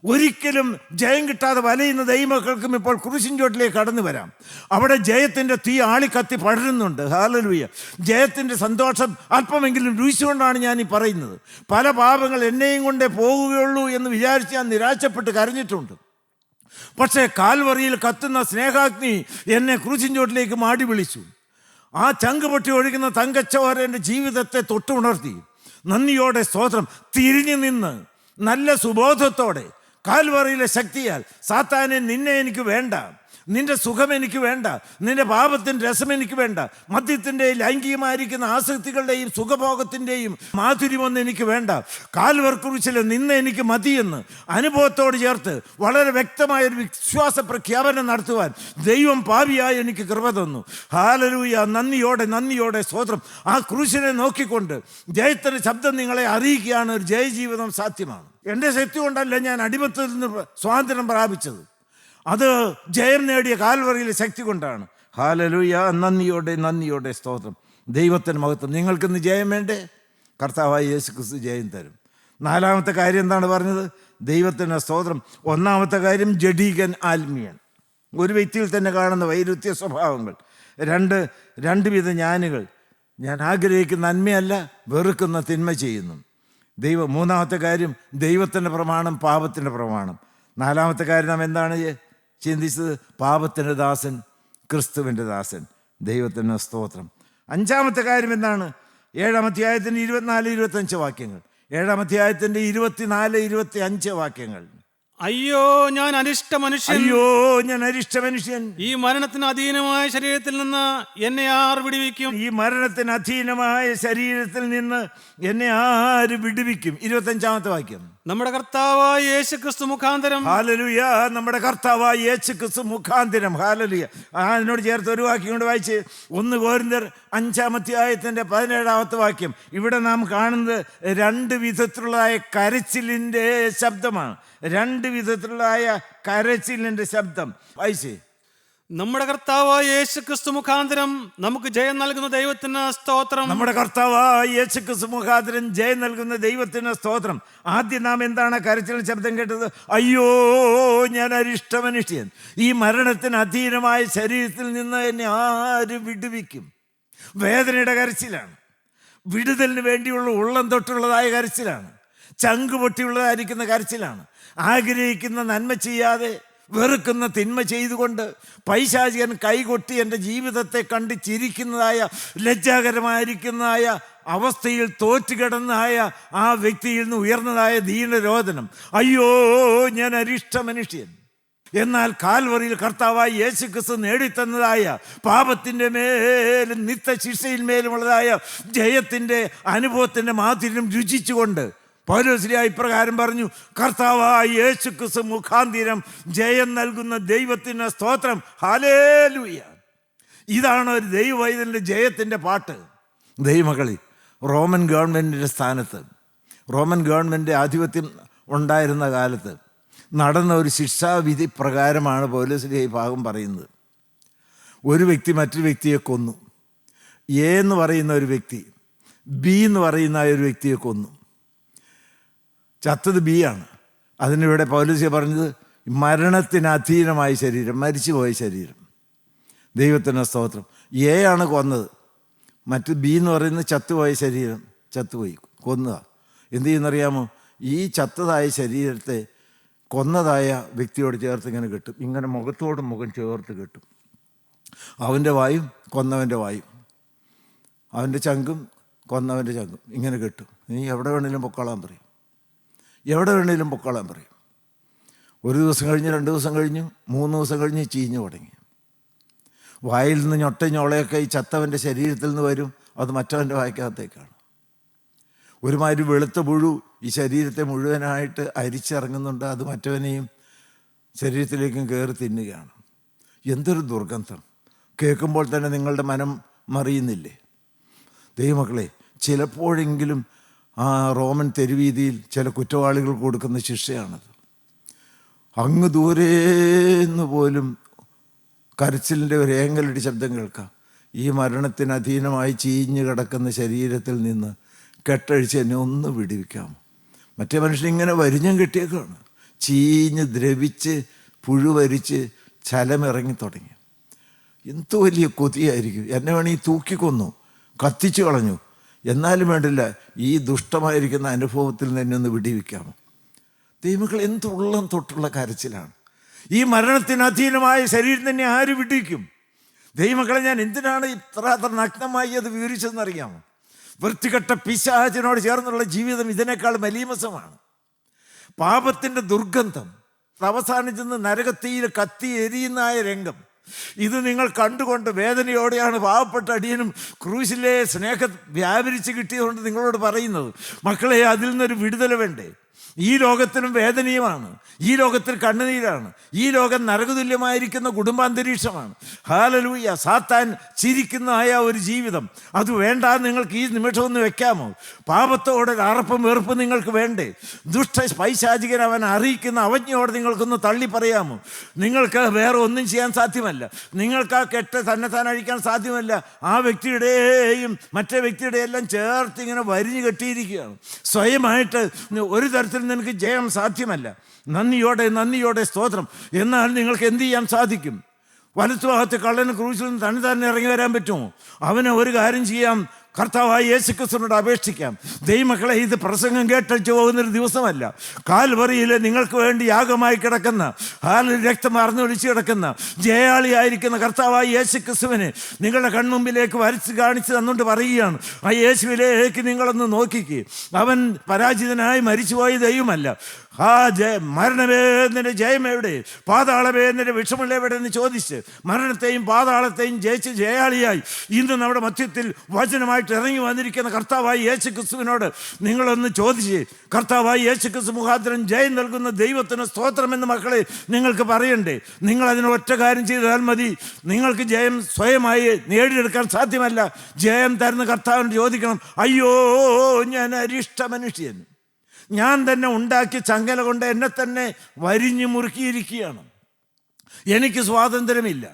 ഒരിക്കലും ജയം കിട്ടാതെ വലയുന്ന ദൈവമക്കൾക്കും ഇപ്പോൾ ക്രൂശിൻ ചോട്ടിലേക്ക് കടന്നു വരാം. അവിടെ ജയത്തിൻ്റെ തീ ആളിക്കത്തി പടരുന്നുണ്ട്. ഹല്ലേലൂയ. ജയത്തിൻ്റെ സന്തോഷം അല്പമെങ്കിലും രുചിച്ചുകൊണ്ടാണ് ഞാൻ ഈ പറയുന്നത്. പല പാപങ്ങൾ എന്നെയും കൊണ്ടേ പോകുകയുള്ളൂ എന്ന് വിചാരിച്ച് ഞാൻ നിരാശപ്പെട്ട് കരഞ്ഞിട്ടുണ്ട്. പക്ഷേ കാൽവറിയിൽ കത്തുന്ന സ്നേഹാഗ്നി എന്നെ ക്രൂശിൻ ചോട്ടിലേക്ക് മാടി വിളിച്ചു. ആ ചങ്ക് പൊട്ടി ഒഴുകുന്ന തങ്കച്ചോര എൻ്റെ ജീവിതത്തെ തൊട്ടുണർത്തി. നന്ദിയോടെ സ്തോത്രം. തിരിഞ്ഞു നിന്ന് നല്ല സുബോധത്തോടെ കാൽവറിയിലെ ശക്തിയാൽ, സാത്താനെ നിന്നെ എനിക്ക് വേണ്ട, നിന്റെ സുഖം എനിക്ക് വേണ്ട, നിന്റെ പാപത്തിൻ്റെ രസം എനിക്ക് വേണ്ട, മദ്യത്തിൻ്റെയും ലൈംഗികമായിരിക്കുന്ന ആസക്തികളുടെയും സുഖഭോഗത്തിൻ്റെയും മാധുര്യമൊന്നും എനിക്ക് വേണ്ട, കാൽവർക്കുറിച്ചിൽ നിന്നെ എനിക്ക് മതിയെന്ന് അനുഭവത്തോട് ചേർത്ത് വളരെ വ്യക്തമായൊരു വിശ്വാസ പ്രഖ്യാപനം നടത്തുവാൻ ദൈവം പാപിയായി എനിക്ക് കൃപ തന്നു. ഹല്ലേലൂയ. നന്ദിയോടെ നന്ദിയോടെ സ്തോത്രം. ആ ക്രൂശിനെ നോക്കിക്കൊണ്ട് ജയത്തിൻ്റെ ശബ്ദം നിങ്ങളെ അറിയിക്കുകയാണ്. ഒരു ജയജീവിതം സാധ്യമാണ്. എൻ്റെ ശക്തി കൊണ്ടല്ല ഞാൻ അടിമത്തത്തിൽ നിന്ന് സ്വാതന്ത്ര്യം പ്രാപിച്ചത്. അത് ജയം നേടിയ കാൽവറിയിലെ ശക്തി കൊണ്ടാണ്. ഹല്ലേലൂയ. നന്ദിയോടെ നന്ദിയോടെ സ്തോത്രം. ദൈവത്തിന് മഹത്വം. നിങ്ങൾക്കിന്ന് ജയം വേണ്ടേ? കർത്താവായ യേശുക്രിസ്തു ജയം തരും. 4-ാമത്തെ കാര്യം എന്താണ് പറഞ്ഞത്? ദൈവത്തിന് സ്തോത്രം. 1-ാമത്തെ കാര്യം ജഡീകൻ, ആത്മീയൻ. ഒരു വ്യക്തിയിൽ തന്നെ കാണുന്ന വൈരുദ്ധ്യ സ്വഭാവങ്ങൾ. 2 വിധ ഞാനുകൾ. ഞാൻ ആഗ്രഹിക്കുന്ന നന്മയല്ല, വെറുക്കുന്ന തിന്മ ചെയ്യുന്നു. 3-ാമത്തെ കാര്യം ദൈവത്തിൻ്റെ പ്രമാണം, പാപത്തിൻ്റെ പ്രമാണം. 4-ാമത്തെ കാര്യം നാം എന്താണ് ചിന്തിച്ചത്? പാപത്തിൻ്റെ ദാസൻ, ക്രിസ്തുവിൻ്റെ ദാസൻ. ദൈവത്തിന് സ്തോത്രം. 5-ാമത്തെ കാര്യം എന്താണ്? 7-ാം അധ്യായത്തിൻ്റെ 24-25 വാക്യങ്ങൾ. 7-ാം അധ്യായത്തിൻ്റെ 24-25 വാക്യങ്ങൾ. അയ്യോ ഞാൻ അരിഷ്ട മനുഷ്യൻ, അയ്യോ ഞാൻ അരിഷ്ട മനുഷ്യൻ, ഈ മരണത്തിന് അധീനമായ ശരീരത്തിൽ നിന്ന് എന്നെ ആർ വിടുവിക്കും? ഈ മരണത്തിന് അധീനമായ ശരീരത്തിൽ നിന്ന് എന്നെ ആര് വിടുവിക്കും? 25-ാമത്തെ വാക്യം. നമ്മുടെ കർത്താവായ യേശു ക്രിസ്തു മുഖാന്തരം. ഹല്ലേലൂയ. നമ്മുടെ കർത്താവായ യേശു ക്രിസ്തു മുഖാന്തരം. ഹല്ലേലൂയ. അതിനോട് ചേർത്ത് ഒരു വാക്യം കൊണ്ട് വായിച്ച് 1 കൊരിന്ത്യർ 5-ാം 17 ഇവിടെ നാം കാണുന്നത് 2 വിധത്തിലുള്ളതായ കരച്ചിലിൻ്റെ ശബ്ദമാണ്. 2 വിധത്തിലുള്ളതായ കരച്ചിലിൻ്റെ ശബ്ദം വായിച്ചേ. നമ്മുടെ കർത്താവായ യേശു ക്രിസ്തു മുഖാന്തരം നമുക്ക് ജയം നൽകുന്ന ദൈവത്തിന് സ്തോത്രം. നമ്മുടെ കർത്താവായ യേശു ക്രിസ്തു മുഖാന്തരം ജയം നൽകുന്ന ദൈവത്തിന് സ്തോത്രം. ആദ്യം നാം എന്താണ് കരച്ചിലിന്റെ ശബ്ദം കേട്ടത്? അയ്യോ, ഞാൻ അരിഷ്ടമനുഷ്യൻ, ഈ മരണത്തിന് അധീനമായ ശരീരത്തിൽ നിന്ന് എന്നെ ആര് വിടുവിക്കും? വേദനയുടെ കരച്ചിലാണ്. വിടുതലിന് വേണ്ടിയുള്ള ഉള്ളം തൊട്ടുള്ളതായ കരച്ചിലാണ്. ചങ്ക് പൊട്ടിയുള്ളതായിരിക്കുന്ന കരച്ചിലാണ്. ആഗ്രഹിക്കുന്ന നന്മ ചെയ്യാതെ വെറുക്കുന്ന തിന്മ ചെയ്തുകൊണ്ട് പൈശാചികൻ കൈകൊട്ടി എൻ്റെ ജീവിതത്തെ കണ്ട് ചിരിക്കുന്നതായ ലജ്ജാകരമായിരിക്കുന്നതായ അവസ്ഥയിൽ തോറ്റുകിടന്നതായ ആ വ്യക്തിയിൽ നിന്ന് ഉയർന്നതായ ദീനരോധനം. അയ്യോ, ഞാൻ അരിഷ്ട മനുഷ്യൻ. എന്നാൽ കാൽവറിയിൽ കർത്താവായ യേശു ക്രിസ്തു നേടിത്തന്നതായ പാപത്തിൻ്റെ മേലും നിത്യശിക്ഷയിന്മേലുമുള്ളതായ ജയത്തിൻ്റെ അനുഭവത്തിൻ്റെ മാധുര്യം രുചിച്ചുകൊണ്ട് പൗലോസ്ലീഹ ഇപ്രകാരം പറഞ്ഞു: കർത്താവായ യേശു ക്രിസ്തു മുഖാന്തരം ജയം നൽകുന്ന ദൈവത്തിന് സ്തോത്രം. ഹല്ലേലൂയ. ഇതാണ് ഒരു ദൈവവൈതലിൻ്റെ ജയത്തിൻ്റെ പാട്ട്. ദൈവമക്കളി, റോമൻ ഗവൺമെൻറ്റിൻ്റെ സ്ഥാനത്ത്, റോമൻ ഗവൺമെൻറ് ആധിപത്യം ഉണ്ടായിരുന്ന കാലത്ത് നടന്ന ഒരു ശിക്ഷാവിധി പ്രകാരമാണ് പൗലോസ്ലീഹ ഈ ഭാഗം പറയുന്നത്. ഒരു വ്യക്തി മറ്റൊരു വ്യക്തിയെ കൊന്നു. എ എന്ന് പറയുന്ന ഒരു വ്യക്തി ബി എന്ന് പറയുന്ന ഒരു വ്യക്തിയെ കൊന്നു. ചത്തത് ബി ആണ്. അതിനിവിടെ പൗലോസ്ലീഹ പറഞ്ഞത് മരണത്തിന് അധീനമായ ശരീരം, മരിച്ചുപോയ ശരീരം. ദൈവത്തിന് സ്തോത്രം. എ ആണ് കൊന്നത്. മറ്റ് ബി എന്ന് പറയുന്നത് ചത്തുപോയ ശരീരം, ചത്തുപോയി, കൊന്നതാ. എന്ത് ചെയ്യുന്നറിയാമോ? ഈ ചത്തതായ ശരീരത്തെ കൊന്നതായ വ്യക്തിയോട് ചേർത്ത് ഇങ്ങനെ കെട്ടും. ഇങ്ങനെ മുഖത്തോട് മുഖം ചേർത്ത് കെട്ടും. അവൻ്റെ വായും കൊന്നവൻ്റെ വായും, അവൻ്റെ ചങ്കും കൊന്നവൻ്റെ ചങ്കും ഇങ്ങനെ കെട്ടും. നീ എവിടെ വേണേലും പൊക്കോളാൻ പറയും, എവിടെ വേണേലും പൊക്കോളാൻ പറയും. 1 ദിവസം കഴിഞ്ഞ്, 2 ദിവസം കഴിഞ്ഞു, 3 ദിവസം കഴിഞ്ഞ് ചീഞ്ഞു തുടങ്ങി. വായിൽ നിന്ന് ഞൊളയൊക്കെ ഈ ചത്തവൻ്റെ ശരീരത്തിൽ നിന്ന് വരും. അത് മറ്റവൻ്റെ വായ്ക്കകത്തേക്കാണ്. ഒരുമാതിരി വെളുത്ത പുഴു ഈ ശരീരത്തെ മുഴുവനായിട്ട് അരിച്ചിറങ്ങുന്നുണ്ട്. അത് മറ്റവനെയും ശരീരത്തിലേക്കും കയറി തിന്നുകയാണ്. എന്തൊരു ദുർഗന്ധം! കേൾക്കുമ്പോൾ തന്നെ നിങ്ങളുടെ മനം മറിയുന്നില്ലേ? ദൈവമക്കളെ, ചിലപ്പോഴെങ്കിലും ആ റോമൻ തെരുവീതിയിൽ ചില കുറ്റവാളികൾ കൊടുക്കുന്ന ശിക്ഷയാണത്. അങ്ങ് ദൂരേന്ന് പോലും കരച്ചിലിൻ്റെ ഒരു ഏങ്ങലടി ശബ്ദം കേൾക്കാം. ഈ മരണത്തിന് അധീനമായി ചീഞ്ഞ് കിടക്കുന്ന ശരീരത്തിൽ നിന്ന് കെട്ടഴിച്ച് എന്നെ ഒന്ന് വിടുവിക്കാമോ? മറ്റേ മനുഷ്യൻ ഇങ്ങനെ വരിഞ്ഞം കെട്ടിയേക്കാണ്. ചീഞ്ഞ് ദ്രവിച്ച് പുഴുവരിച്ച് ചലമിറങ്ങി തുടങ്ങി. എന്ത് വലിയ കൊതിയായിരിക്കും! എന്നെ വേണമെങ്കിൽ തൂക്കിക്കൊന്നു, കത്തിച്ചു കളഞ്ഞു, എന്നാലും വേണ്ടില്ല, ഈ ദുഷ്ടമായിരിക്കുന്ന അനുഭവത്തിൽ നിന്ന് എന്നെ ഒന്ന് വിടുവിക്കാമോ? ദൈവമക്കൾ, എന്തുള്ളം തൊട്ടുള്ള കരച്ചിലാണ്! ഈ മരണത്തിന് അധീനമായ ശരീരം തന്നെ ആര് വിടുവിക്കും? ദൈവമക്കളെ, ഞാൻ എന്തിനാണ് ഇത്ര നഗ്നമായി അത് വിവരിച്ചതെന്നറിയാമോ? വൃത്തികെട്ട പിശാചിനോട് ചേർന്നുള്ള ജീവിതം ഇതിനേക്കാൾ മലീമസമാണ്. പാപത്തിൻ്റെ ദുർഗന്ധം അവസാനിച്ചെന്ന് നരകത്തിയിൽ കത്തി എരിയുന്നായ രംഗം ഇത് നിങ്ങൾ കണ്ടുകൊണ്ട് വേദനയോടെയാണ് പാവപ്പെട്ട അടിയനും ക്രൂശിലെ സ്നേഹം വ്യാപരിച്ച് കിട്ടിയതുകൊണ്ട് നിങ്ങളോട് പറയുന്നത്. മക്കളെ, അതിൽ നിന്നൊരു വിടുതല വേണ്ടേ? ഈ ലോകത്തിലും വേദനയുമാണ്, ഈ ലോകത്തിൽ കണ്ണുനീരാണ്, ഈ ലോകം നരകതുല്യമായിരിക്കുന്ന കുടുംബാന്തരീക്ഷമാണ്. ഹല്ലേലൂയ. സാത്താൻ ചിരിക്കുന്നതായ ഒരു ജീവിതം അത് വേണ്ട. നിങ്ങൾക്ക് ഈ നിമിഷം ഒന്ന് വെക്കാമോ? പാപത്തോടെ അറപ്പും വെറുപ്പും നിങ്ങൾക്ക് വേണ്ടേ? പൈശാചികൻ അവൻ അറിയിക്കുന്ന അവജ്ഞയോടെ നിങ്ങൾക്കൊന്ന് തള്ളി പറയാമോ? നിങ്ങൾക്ക് വേറെ ഒന്നും ചെയ്യാൻ സാധ്യമല്ല. നിങ്ങൾക്ക് ആ കെട്ട് തന്നെത്താൻ അഴിക്കാൻ സാധ്യമല്ല. ആ വ്യക്തിയുടെയും മറ്റേ വ്യക്തിയുടെയും എല്ലാം ചേർത്ത് ഇങ്ങനെ വരിഞ്ഞു കെട്ടിയിരിക്കുകയാണ്. സ്വയമായിട്ട് ഒരു തരത്തിൽ നിനക്ക് ജയം സാധ്യമല്ല. നന്ദിയോടെ സ്തോത്രം. എന്നാൽ നിങ്ങൾക്ക് എന്ത് ചെയ്യാൻ സാധിക്കും? വലത്തുഭാഗത്ത് കള്ളന് ക്രൂശിൽ നിന്ന് തന്നെ ഇറങ്ങി വരാൻ പറ്റുമോ? അവന് ഒരു കാര്യം ചെയ്യാം, കർത്താവായ യേശുക്രിസ്തുവിനോട് അപേക്ഷിക്കാം. ദൈവമക്കളെ, ഇത് പ്രസംഗം കേട്ടടിച്ചു പോകുന്നൊരു ദിവസമല്ല. കാൽവറിയിൽ നിങ്ങൾക്ക് വേണ്ടി യാഗമായി കിടക്കുന്ന, രക്തം അറിഞ്ഞൊലിച്ച് കിടക്കുന്ന ജയാളിയായിരിക്കുന്ന കർത്താവായ യേശുക്രിസ്തുവിനെ നിങ്ങളുടെ കൺമുമ്പിലേക്ക് വരച്ച് കാണിച്ച് തന്നുകൊണ്ട് പറയുകയാണ്, ആ യേശുവിലേക്ക് നിങ്ങളൊന്ന് നോക്കിക്ക്. അവൻ പരാജിതനായി മരിച്ചുപോയ ദൈവമല്ല. മരണമേ നിന്റെ ജയം എവിടെ, പാതാളമേ നിന്റെ വിഷമുള്ള എവിടെ എന്ന് ചോദിച്ച് മരണത്തെയും പാതാളത്തെയും ജയിച്ച് ജയാളിയായി ഇന്ന് നമ്മുടെ മധ്യത്തിൽ വചനമായിട്ട് ഇറങ്ങി വന്നിരിക്കുന്ന കർത്താവായി യേശു ക്രിസ്തുവിനോട് നിങ്ങളൊന്ന് ചോദിച്ച്, കർത്താവായി യേശു ക്രിസ്തു മുഖാന്തരം ജയം നൽകുന്ന ദൈവത്തിന് സ്തോത്രമെന്ന് മക്കളെ നിങ്ങൾക്ക് പറയണ്ടേ? നിങ്ങൾ അതിന് ഒറ്റ കാര്യം ചെയ്താൽ മതി. നിങ്ങൾക്ക് ജയം സ്വയമായി നേടിയെടുക്കാൻ സാധ്യമല്ല. ജയം തരുന്ന കർത്താവിന് ചോദിക്കണം, അയ്യോ ഞാൻ അരിഷ്ട മനുഷ്യൻ, ഞാൻ തന്നെ ഉണ്ടാക്കി ചങ്ങല കൊണ്ട് എന്നെ തന്നെ വരിഞ്ഞു മുറുക്കിയിരിക്കുകയാണ്, എനിക്ക് സ്വാതന്ത്ര്യമില്ല.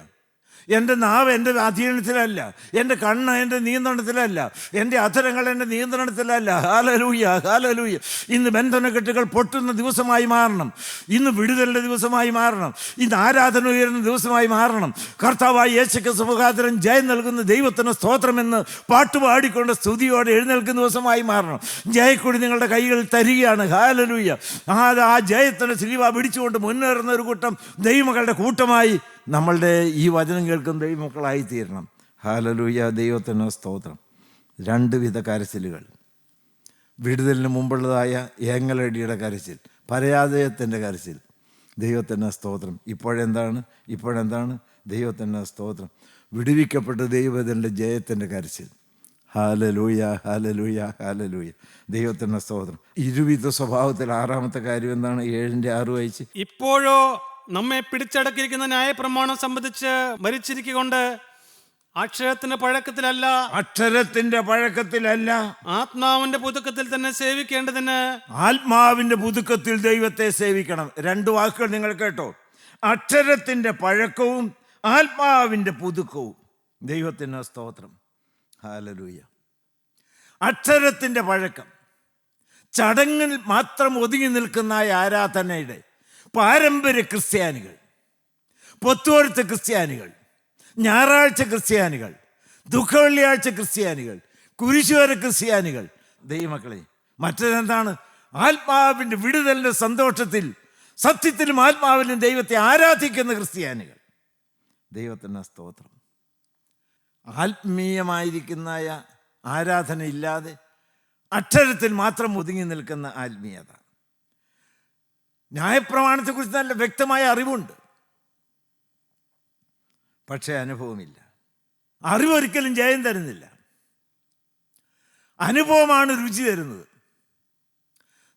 എൻ്റെ നാവ് എൻ്റെ അധീനത്തിലല്ല, എൻ്റെ കണ്ണ് എൻ്റെ നിയന്ത്രണത്തിലല്ല, എൻ്റെ അധരങ്ങൾ എൻ്റെ നിയന്ത്രണത്തിലല്ല. Hallelujah, hallelujah. ഇന്ന് ബന്ധനക്കെട്ടുകൾ പൊട്ടുന്ന ദിവസമായി മാറണം, ഇന്ന് വിടുതലിൻ്റെ ദിവസമായി മാറണം, ഇന്ന് ആരാധന ഉയരുന്ന ദിവസമായി മാറണം. കർത്താവായ യേശുക്രിസ്തു മുഖാന്തരം ജയം നൽകുന്ന ദൈവത്തിന് സ്തോത്രമെന്ന് പാട്ടുപാടിക്കൊണ്ട് സ്തുതിയോടെ എഴുന്നേൽക്കുന്ന ദിവസമായി മാറണം. ജയക്കൊടി നിങ്ങളുടെ കൈകളിൽ തരികയാണ്. ഹല്ലേലൂയ. ആ ജയത്തിൻ്റെ സിലുവ പിടിച്ചുകൊണ്ട് മുന്നേറുന്ന ഒരു കൂട്ടം ദൈവമക്കളുടെ കൂട്ടമായി നമ്മളുടെ ഈ വചനം കേൾക്കുന്ന ദൈവമക്കളായി തീരണം. ഹല്ലേലൂയ, ദൈവത്തിന് സ്തോത്രം. രണ്ട് വിധ കരച്ചിലുകൾ: വിടുതലിന് മുമ്പുള്ളതായ ഏങ്ങലടിയുടെ കരച്ചിൽ, പരാജയത്തിൻ്റെ കരച്ചിൽ. ദൈവത്തിന് സ്തോത്രം. ഇപ്പോഴെന്താണ് ദൈവത്തിന് സ്തോത്രം. വിടുവിക്കപ്പെട്ട ദൈവത്തിൻ്റെ ജയത്തിൻ്റെ കരച്ചിൽ. Hallelujah, hallelujah, hallelujah. ദൈവത്തിന് സ്തോത്രം. ഇരുവിധ സ്വഭാവത്തിൽ ആറാമത്തെ കാര്യം എന്താണ്? 7:6 വായിച്ച്. ഇപ്പോഴോ നമ്മെ പിടിച്ചടക്കിയിരിക്കുന്ന ന്യായപ്രമാണം സംബന്ധിച്ച് മരിച്ചിരിക്കൊണ്ട് അക്ഷരത്തിന്റെ പഴക്കത്തിലല്ല ആത്മാവിന്റെ പുതുക്കത്തിൽ തന്നെ സേവിക്കേണ്ടതിന്. ആത്മാവിന്റെ പുതുക്കത്തിൽ ദൈവത്തെ സേവിക്കണം. രണ്ട് വാക്കുകൾ നിങ്ങൾ കേട്ടോ: അക്ഷരത്തിന്റെ പഴക്കവും ആത്മാവിന്റെ പുതുക്കവും. ദൈവത്തിന് സ്തോത്രം. ഹല്ലേലൂയ. അക്ഷരത്തിന്റെ പഴക്കം, ചടങ്ങിൽ മാത്രം ഒതുങ്ങി നിൽക്കുന്ന ആരാധനയുടെ പാരമ്പര്യ ക്രിസ്ത്യാനികൾ, പൊത്തുവരുത്ത ക്രിസ്ത്യാനികൾ, ഞായറാഴ്ച ക്രിസ്ത്യാനികൾ, ദുഃഖവെള്ളിയാഴ്ച ക്രിസ്ത്യാനികൾ, കുരിശുവര ക്രിസ്ത്യാനികൾ. ദൈവമക്കളെ, മറ്റേതെന്താണ്? ആത്മാവിൻ്റെ വിടുതലിൻ്റെ സന്തോഷത്തിൽ സത്യത്തിലും ആത്മാവിലും ദൈവത്തെ ആരാധിക്കുന്ന ക്രിസ്ത്യാനികൾ. ദൈവത്തിന് സ്തോത്രം. ആത്മീയമായിരിക്കുന്ന ആരാധന ഇല്ലാതെ അക്ഷരത്തിൽ മാത്രം ഒതുങ്ങി നിൽക്കുന്ന ആത്മീയത. ന്യായപ്രമാണത്തെക്കുറിച്ച് നല്ല വ്യക്തമായ അറിവുണ്ട്, പക്ഷേ അനുഭവമില്ല. അറിവൊരിക്കലും ജയം തരുന്നില്ല, അനുഭവമാണ് രുചി തരുന്നത്.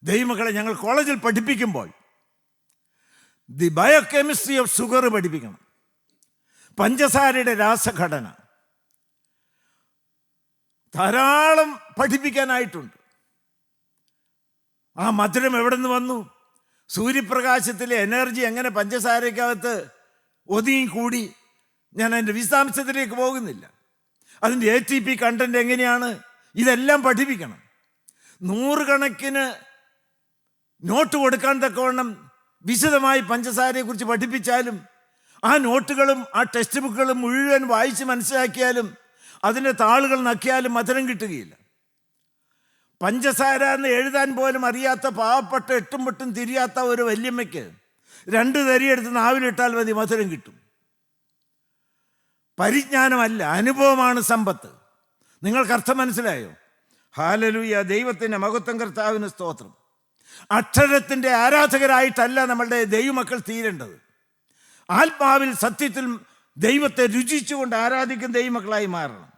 ദൈവമക്കളെ, ഞങ്ങൾ കോളേജിൽ പഠിപ്പിക്കുമ്പോൾ ദി ബയോകെമിസ്ട്രി ഓഫ് ഷുഗർ പഠിപ്പിക്കണം. പഞ്ചസാരയുടെ രാസഘടന ധാരാളം പഠിപ്പിക്കാനായിട്ടുണ്ട്. ആ മധുരം എവിടെ നിന്ന് വന്നു? സൂര്യപ്രകാശത്തിലെ എനർജി എങ്ങനെ പഞ്ചസാരക്കകത്ത് ഒതുങ്ങിക്കൂടി? ഞാൻ അതിൻ്റെ വിശദാംശത്തിലേക്ക് പോകുന്നില്ല. അതിൻ്റെ ATP കണ്ടന്റ് എങ്ങനെയാണ്? ഇതെല്ലാം പഠിപ്പിക്കണം. 100 കണക്കിന് നോട്ട് കൊടുക്കാൻ തക്കവണ്ണം വിശദമായി പഞ്ചസാരയെക്കുറിച്ച് പഠിപ്പിച്ചാലും ആ നോട്ടുകളും ആ ടെക്സ്റ്റ് ബുക്കുകളും മുഴുവൻ വായിച്ച് മനസ്സിലാക്കിയാലും അതിൻ്റെ താളുകൾ നക്കിയാലും മധുരം കിട്ടുകയില്ല. പഞ്ചസാര എന്ന് എഴുതാൻ പോലും അറിയാത്ത പാവപ്പെട്ട എട്ടും പൊട്ടും തിരിയാത്ത ഒരു വല്യമ്മയ്ക്ക് 2 തരിയെടുത്ത് നാവിലിട്ടാൽ മതി, മധുരം കിട്ടും. പരിജ്ഞാനമല്ല, അനുഭവമാണ് സമ്പത്ത്. നിങ്ങൾക്ക് അർത്ഥം മനസ്സിലായോ? ഹല്ലേലൂയ, ദൈവത്തിൻ്റെ മഹത്വം, കർത്താവിന് സ്തോത്രം. അക്ഷരത്തിൻ്റെ ആരാധകരായിട്ടല്ല നമ്മളുടെ ദൈവമക്കൾ തീരേണ്ടത്. ആത്മാവിൽ സത്യത്തിൽ ദൈവത്തെ രുചിച്ചുകൊണ്ട് ആരാധിക്കുന്ന ദൈവമക്കളായി മാറണം.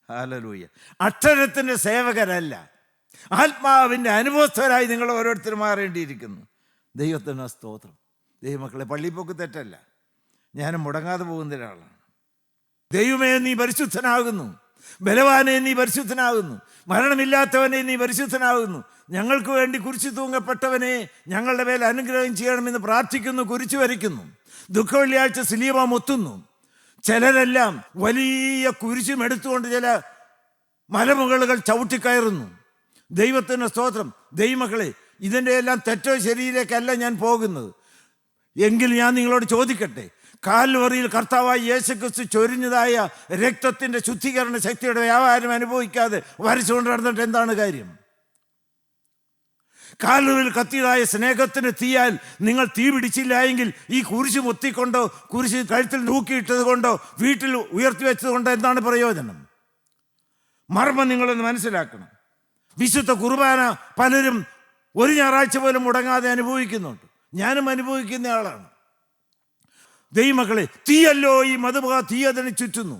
ഹല്ലേലൂയ. അക്ഷരത്തിൻ്റെ സേവകരല്ല, ആത്മാവിൻ്റെ അനുഭവസ്ഥരായി നിങ്ങൾ ഓരോരുത്തരും മാറേണ്ടിയിരിക്കുന്നു. ദൈവത്തിന് സ്തോത്രം. ദൈവമക്കളെ, പള്ളിപ്പോക്ക് തെറ്റല്ല, ഞാനും മുടങ്ങാതെ പോകുന്ന ഒരാളാണ്. ദൈവമേ, നീ പരിശുദ്ധനാകുന്നു, ബലവാനെ നീ പരിശുദ്ധനാകുന്നു, മരണമില്ലാത്തവനെ നീ പരിശുദ്ധനാകുന്നു, ഞങ്ങൾക്ക് വേണ്ടി കുരിശു തൂങ്ങപ്പെട്ടവനെ ഞങ്ങളുടെ മേൽ അനുഗ്രഹം ചെയ്യണമെന്ന് പ്രാർത്ഥിക്കുന്നു, കുരിശു വരയ്ക്കുന്നു. ദുഃഖവെള്ളിയാഴ്ച സിലീബ മുത്തുന്നു. ചിലരെല്ലാം വലിയ കുരിശും എടുത്തുകൊണ്ട് ചില മലമുകളുകൾ ചവിട്ടിക്കയറുന്നു. ദൈവത്തിന് സ്തോത്രം. ദൈവമക്കളെ, ഇതിൻ്റെ എല്ലാം തെറ്റോ ശരിയിലേക്കല്ല ഞാൻ പോകുന്നത്. എങ്കിൽ ഞാൻ നിങ്ങളോട് ചോദിക്കട്ടെ, കാൽവറിയിൽ കർത്താവായ യേശുക്രിസ്തു ചൊരിഞ്ഞതായ രക്തത്തിൻ്റെ ശുദ്ധീകരണ ശക്തിയുടെ വ്യാപാരം അനുഭവിക്കാതെ വരച്ചുകൊണ്ട് നടന്നിട്ട് എന്താണ് കാര്യം? കാൽവറിയിൽ കത്തിയതായ സ്നേഹത്തിന് തീയാൽ നിങ്ങൾ തീ പിടിച്ചില്ല എങ്കിൽ ഈ കുരിശ് മുത്തിക്കൊണ്ടോ കുരിശ് കഴുത്തിൽ തൂക്കിയിട്ടത് കൊണ്ടോ വീട്ടിൽ ഉയർത്തി വെച്ചത് കൊണ്ടോ എന്താണ് പ്രയോജനം? മർമ്മം നിങ്ങളൊന്ന് മനസ്സിലാക്കണം. വിശുദ്ധ കുർബാന പലരും ഒരു ഞായറാഴ്ച പോലും മുടങ്ങാതെ അനുഭവിക്കുന്നുണ്ട്. ഞാനും അനുഭവിക്കുന്ന ആളാണ്. ദൈവമക്കളെ, തീയല്ലോ ഈ മധുപ, തീ അതിനെ ചുറ്റുന്നു.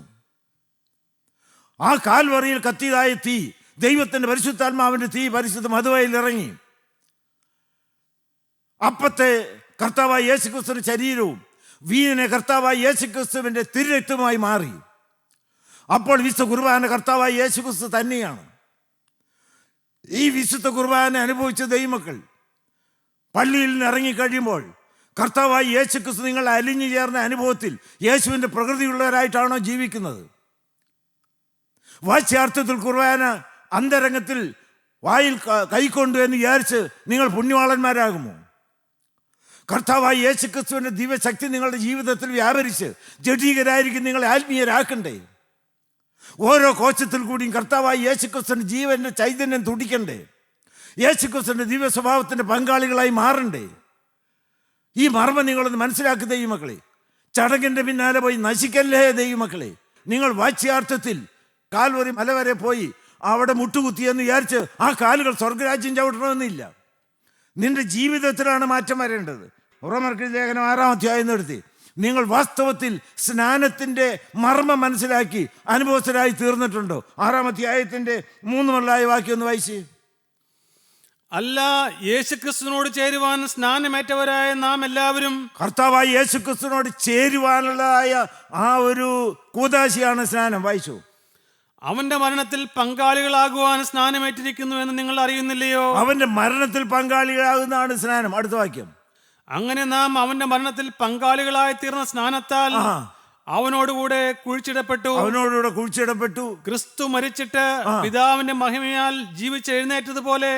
ആ കാൽവറിയിൽ കത്തിയതായ തീ, ദൈവത്തിൻ്റെ പരിശുദ്ധാത്മാവിൻ്റെ തീ പരിശുദ്ധ മധുവയിൽ ഇറങ്ങി. അപ്പത്തെ കർത്താവായ യേശുക്രിസ്തുവിന്റെ ശരീരവും വീഞ്ഞിനെ കർത്താവായ യേശുക്രിസ്തുവിന്റെ തിരുരക്തമായി മാറി. അപ്പോൾ വിശുദ്ധ കുർബാന കർത്താവായ യേശുക്രിസ്തു തന്നെയാണ്. ഈ വിശുദ്ധ കുർബാന അനുഭവിച്ച ദൈവമക്കൾ പള്ളിയിൽ നിന്ന് ഇറങ്ങിക്കഴിയുമ്പോൾ കർത്താവായ യേശുക്രിസ്തു നിങ്ങൾ അലിഞ്ഞു ചേർന്ന അനുഭവത്തിൽ യേശുവിൻ്റെ പ്രകൃതിയുള്ളവരായിട്ടാണോ ജീവിക്കുന്നത്? വാച്യാർത്ഥത്തിൽ കുർബാന അന്തരംഗത്തിൽ വായിൽ കൈക്കൊണ്ടു എന്ന് വിചാരിച്ച് നിങ്ങൾ പുണ്യവാളന്മാരാകുമോ? കർത്താവായ യേശുക്രിസ്തുവിൻ്റെ ദിവ്യശക്തി നിങ്ങളുടെ ജീവിതത്തിൽ വ്യാപരിച്ച് ജഡീകരായിരിക്കും നിങ്ങളെ ആത്മീയരാക്കണ്ടേ? ഓരോ കോശത്തിൽ കൂടിയും കർത്താവായ യേശുക്രിസ്തുവിൻ്റെ ജീവൻ്റെ ചൈതന്യം തുടിക്കണ്ടേ? യേശുക്രിസ്തുവിൻ്റെ ദിവ്യ സ്വഭാവത്തിൻ്റെ പങ്കാളികളായി മാറണ്ടേ? ഈ മർമ്മം നിങ്ങളൊന്ന് മനസ്സിലാക്കുക ദൈവമക്കളെ. ചടങ്ങിൻ്റെ പിന്നാലെ പോയി നശിക്കല്ലേ ദൈവമക്കളെ. നിങ്ങൾ വാച്യാർത്ഥത്തിൽ കാൽവരി മല വരെ പോയി അവിടെ മുട്ടുകുത്തിയെന്ന് വിചാരിച്ച് ആ കാലുകൾ സ്വർഗരാജ്യം ചവിട്ടണമെന്നില്ല. നിന്റെ ജീവിതത്തിലാണ് മാറ്റം വരേണ്ടത്. റോമർക്ക് ലേഖനം 6-ാം അധ്യായം നിർത്തി നിങ്ങൾ വാസ്തവത്തിൽ സ്നാനത്തിൻ്റെ മർമ്മം മനസ്സിലാക്കി അനുഭവസ്ഥരായി തീർന്നിട്ടുണ്ടോ? 6-ാം അധ്യായത്തിൻ്റെ 3 വാക്യം ഒന്ന് വായിച്ച്. അല്ല, യേശുക്രിസ്തുവിനോട് ചേരുവാൻ സ്നാനമേറ്റവരായ നാം എല്ലാവരും. കർത്താവായ യേശുക്രിസ്തുവിനോട് ചേരുവാനുള്ളതായ ആ ഒരു കൂദാശിയാണ് സ്നാനം. വായിച്ചു. അവന്റെ മരണത്തിൽ പങ്കാളികളാകുവാൻ സ്നാനമേറ്റിരിക്കുന്നു എന്ന് നിങ്ങൾ അറിയുന്നില്ലയോ? അവന്റെ മരണത്തിൽ പങ്കാളികളാകുന്നതാണ് സ്നാനം. അടുത്ത വാക്യം. അങ്ങനെ നാം അവന്റെ മരണത്തിൽ പങ്കാളികളായി തീർന്ന സ്നാനത്താൽ അവനോടുകൂടെ കുഴിച്ചിടപ്പെട്ടു. ക്രിസ്തു മരിച്ചിട്ട് പിതാവിന്റെ മഹിമയാൽ ജീവിച്ചെഴുന്നേറ്റതുപോലെ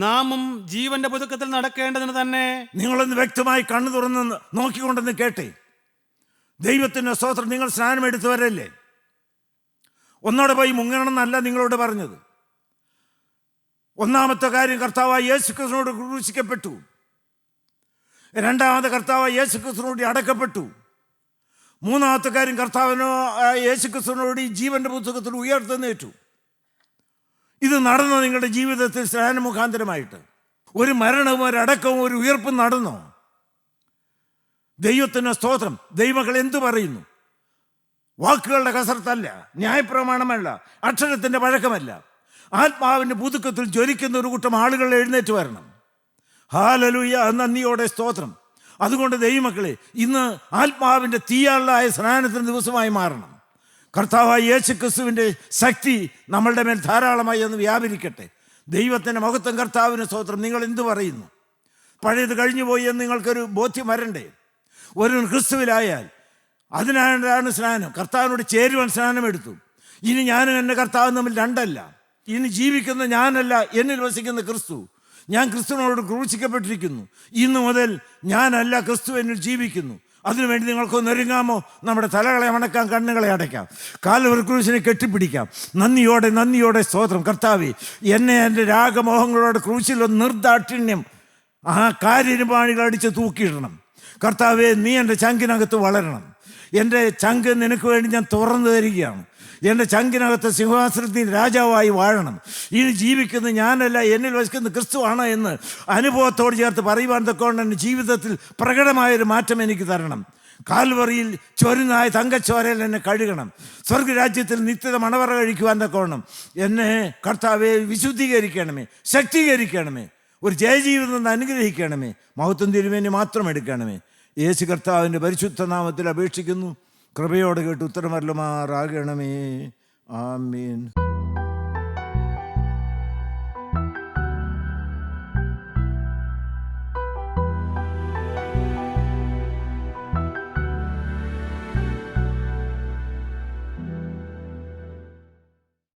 നാമും ജീവന്റെ പുതുക്കത്തിൽ നടക്കേണ്ടതിന് തന്നെ. നിങ്ങളൊന്ന് വ്യക്തമായി കണ്ണു തുറന്ന് നോക്കിക്കൊണ്ടെന്ന് കേട്ടെ. ദൈവത്തിന്റെ സ്തോത്രം. നിങ്ങൾ സ്നാനം എടുത്തവരല്ലേ? ഒന്നോടെ പോയി മുങ്ങണമെന്നല്ല നിങ്ങളോട് പറഞ്ഞത്. ഒന്നാമത്തെ കാര്യം കർത്താവായ യേശുക്രിസ്തുവിനോട് ക്രൂശിക്കപ്പെട്ടു. രണ്ടാമത്തെ കർത്താവായ യേശുക്രിസ്തുവിനോട് അടക്കപ്പെട്ടു. മൂന്നാമത്തെ കാര്യം കർത്താവിനോ യേശുക്രിസ്തുവിനോട് ഈ ജീവന്റെ പുസ്തകത്തിൽ ഉയർത്തെന്നേറ്റു. ഇത് നടന്നോ നിങ്ങളുടെ ജീവിതത്തിൽ സ്നാന മുഖാന്തരമായിട്ട്? ഒരു മരണവും ഒരു അടക്കവും ഒരു ഉയർപ്പും നടന്നോ? ദൈവത്തിന് സ്തോത്രം. ദൈവമക്കൾ എന്തു പറയുന്നു? വാക്കുകളുടെ കസർത്തല്ല, ന്യായപ്രമാണമല്ല, അക്ഷരത്തിൻ്റെ പഴക്കമല്ല. ആത്മാവിൻ്റെ പുതുക്കത്തിൽ ജ്വലിക്കുന്ന ഒരു കൂട്ടം ആളുകൾ എഴുന്നേറ്റ് വരണം. ഹല്ലേലൂയ, നന്ദിയോടെ സ്തോത്രം. അതുകൊണ്ട് ദൈവമക്കളെ, ഇന്ന് ആത്മാവിൻ്റെ തീയാളായ സ്നാനത്തിന് ദിവസമായി മാറണം. കർത്താവായ യേശുക്രിസ്തുവിൻ്റെ ശക്തി നമ്മളുടെ മേൽ ധാരാളമായി ഒന്ന് വ്യാപരിക്കട്ടെ. ദൈവത്തിൻ്റെ മഹത്വം, കർത്താവിന് സ്തോത്രം. നിങ്ങൾ എന്തു പറയുന്നു? പഴയത് കഴിഞ്ഞു പോയി എന്ന് നിങ്ങൾക്കൊരു ബോധ്യം വരണ്ടേ? ഒരു ക്രിസ്തുവിലായാൽ അതിനാണ് സ്നാനം. കർത്താവിനോട് ചേരുവാൻ സ്നാനം എടുത്തു. ഇനി ഞാനും എൻ്റെ കർത്താവും തമ്മിൽ രണ്ടല്ല. ഇനി ജീവിക്കുന്ന ഞാനല്ല, എന്നിൽ വസിക്കുന്ന ക്രിസ്തു. ഞാൻ ക്രിസ്തുവിനോട് ക്രൂശിക്കപ്പെട്ടിരിക്കുന്നു. ഇന്നു മുതൽ ഞാനല്ല, ക്രിസ്തു എന്നിൽ ജീവിക്കുന്നു. അതിനുവേണ്ടി നിങ്ങൾക്കൊന്ന് ഒരുങ്ങാമോ? നമ്മുടെ തലകളെ അണക്കാം, കണ്ണുകളെ അടയ്ക്കാം, കാൽവരി ക്രൂശിനെ കെട്ടിപ്പിടിക്കാം. നന്ദിയോടെ സ്തോത്രം. കർത്താവേ, എന്നെ എൻ്റെ രാഗമോഹങ്ങളോട് ക്രൂശിലൊന്ന് നിർദാക്ഷിണ്യം ആ കാര്യനിപാണികൾ അടിച്ച് തൂക്കിയിടണം. കർത്താവേ, നീ എൻ്റെ ചങ്കിനകത്ത് വളരണം. എൻ്റെ ചങ്ക് നിനക്ക് വേണ്ടി ഞാൻ തുറന്നു തരികയാണ്. എൻ്റെ ചങ്കിനകത്ത് സിംഹാസനത്തിൽ രാജാവായി വാഴണം. ഇനി ജീവിക്കുന്ന ഞാനല്ല, എന്നിൽ വസിക്കുന്ന ക്രിസ്തുവാണ് എന്ന് അനുഭവത്തോട് ചേർത്ത് പറയുവാൻ തക്കോണ്ട് എൻ്റെ ജീവിതത്തിൽ പ്രകടമായൊരു മാറ്റം എനിക്ക് തരണം. കാൽവറിയിൽ ചൊരുന്നായ തങ്കച്ചോരയിൽ എന്നെ കഴുകണം. സ്വർഗരാജ്യത്തിൽ നിത്യത മണവറ കഴിക്കുവാൻ തക്കോണം എന്നെ കർത്താവെ വിശുദ്ധീകരിക്കണമേ, ശക്തീകരിക്കണമേ, ഒരു ജയജീവിതം അനുഗ്രഹിക്കണമേ. മഹത്വം തിരുമേനി മാത്രം എടുക്കണമേ. യേശു കർത്താവിൻ്റെ പരിശുദ്ധ നാമത്തിൽ അപേക്ഷിക്കുന്നു. കൃപയോടെ കേട്ട് ഉത്തരമരുളുമാറാകണമേ. ആമേൻ.